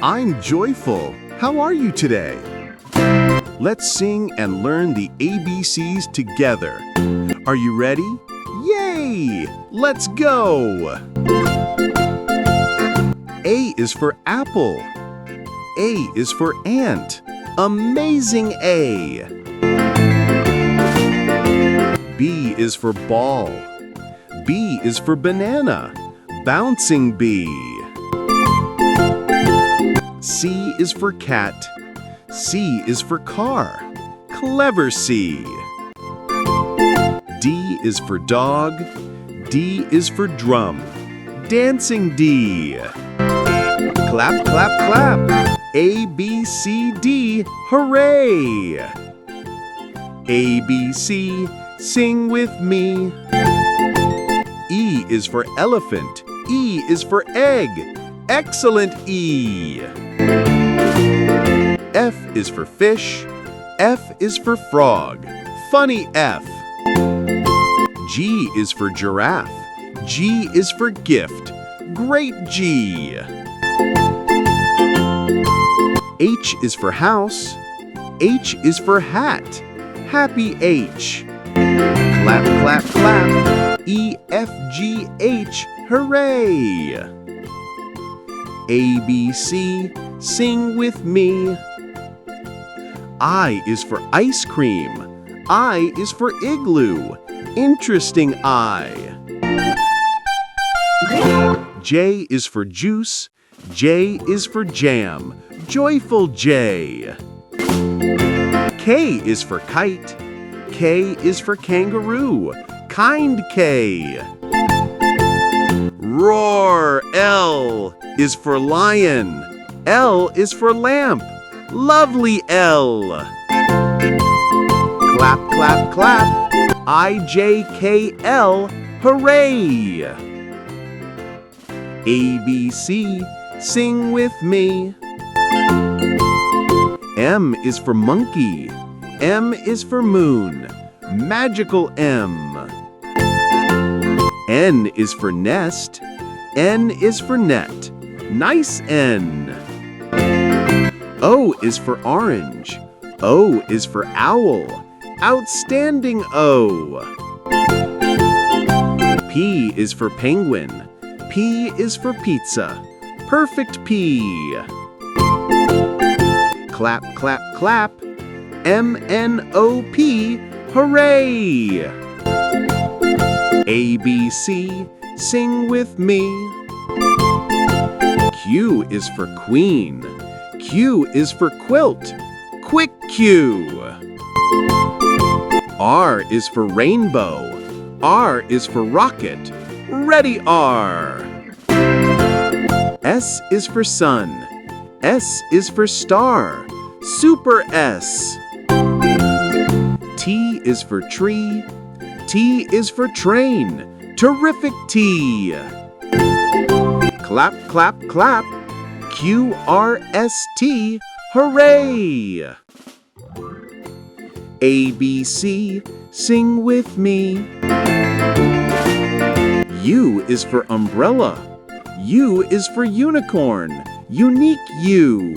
I'm joyful. How are you today? Let's sing and learn the ABCs together. Are you ready? Yay! Let's go! A is for apple. A is for ant. Amazing A! B is for ball. B is for banana. Bouncing bee. C is for cat. C is for car. Clever C. D is for dog. D is for drum. Dancing D. Clap, clap, clap. A, B, C, D, hooray! A, B, C, sing with me. E is for elephant. E is for egg. Excellent E. F is for fish. F is for frog. Funny F. G is for giraffe. G is for gift. Great G. H is for house. H is for hat. Happy H. Clap, clap, clap. E, F, G, H, hooray! A, B, C, sing with me. I is for ice cream. I is for igloo. Interesting I. J is for juice. J is for jam. Joyful J. K is for kite. K is for kangaroo. Kind K. Roar. L is for lion. L is for lamp. Lovely L. Clap, clap, clap. I, J, K, L, hooray! A, B, C, sing with me. M is for monkey. M is for moon. Magical M. N is for nest. N is for net. Nice N. O is for orange. O is for owl. Outstanding O. P is for penguin. P is for pizza. Perfect P. Clap, clap, clap. M-N-O-P, hooray! A, B, C, sing with me. Q is for queen. Q is for quilt. Quick Q. R is for rainbow. R is for rocket. Ready R. S is for sun. S is for star. Super S. T is for tree. T is for train. Terrific T. Clap, clap, clap. Q-R-S-T, hooray! A, B, C, sing with me. U is for umbrella. U is for unicorn. Unique U.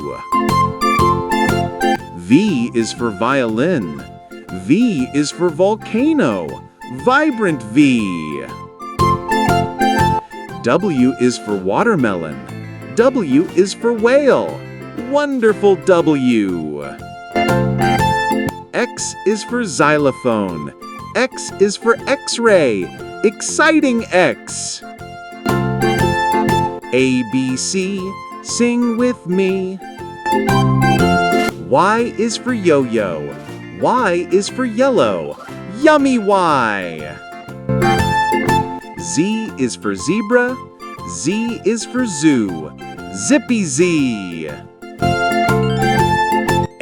V is for violin. V is for volcano. Vibrant V. W is for watermelon. W is for whale. Wonderful W. X is for xylophone. X is for X-ray. Exciting X. A, B, C, sing with me. Y is for yo-yo. Y is for yellow. Yummy Y. Z is for zebra. Z is for zoo. Zippy Z.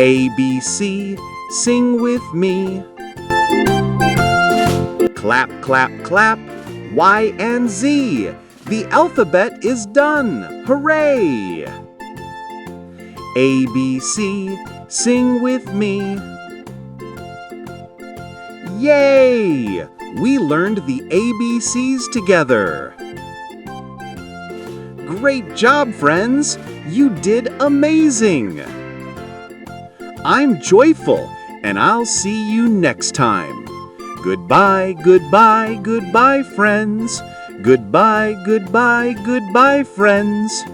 A, B, C, sing with me. Clap, clap, clap. Y and Z. The alphabet is done. Hooray! A, B, C, sing with me. Yay! We learned the ABCs together. Great job, friends! You did amazing! I'm JoyFull, and I'll see you next time. Goodbye, goodbye, goodbye, friends. Goodbye, goodbye, goodbye, friends.